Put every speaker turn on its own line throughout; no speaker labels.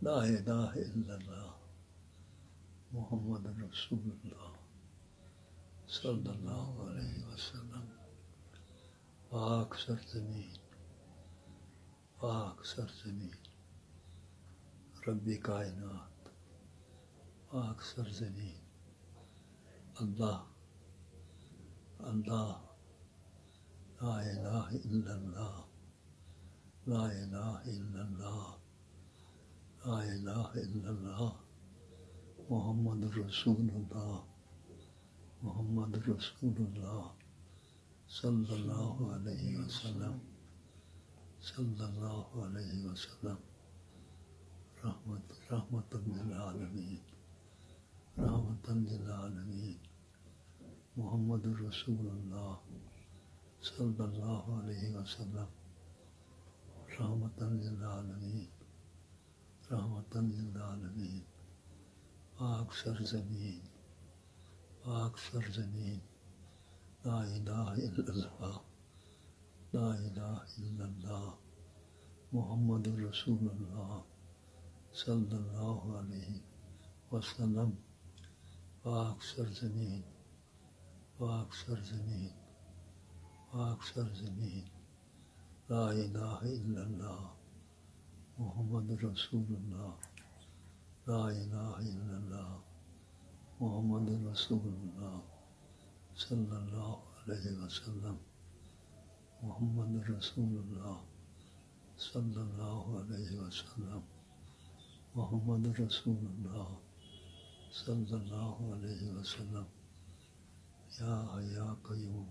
لا الہ الا اللہ محمد رسول اللہ صلی اللہ علیہ وسلم. پاک سرزمین، پاک سرزمین رب کائنات، پاک سرزمین اللہ، اللہ لا الہ الا اللہ، لا الہ الا اللہ، لا الہ الا اللہ محمد رسول اللہ، محمد رسول اللہ صلی اللہ علیہ وسلم، صلی اللہ علیہ وسلم. رحمت للعالمین، رحمت للعالمین محمد رسول اللہ صلی اللہ علیہ وسلم. رحمت للعالمین، رحمت للعالمین. پاک سرزمین، پاک سرزمین لا الہ الا اللہ، لا الہ الا اللہ محمد رسول اللہ صلی اللہ علیہ وسلم. پاک سرزمین، پاک سرزمین، پاک سرزمین لا الہ الا اللہ محمد رسول اللہ، لا الہ الا اللہ محمد رسول اللہ صلی اللہ علیہ وسلم. محمد رسول اللہ صلی اللہ علیہ وسلم. محمد رسول اللہ صلی اللہ علیہ وسلم. یا حی یا قیوم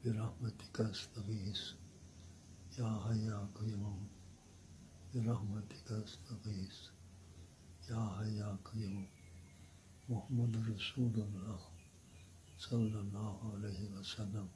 برحمتک استغیث، یا حی یا قیوم برحمتک استغیث، یا حی یا قیوم. محمد رسول اللہ صلی اللہ علیہ وسلم.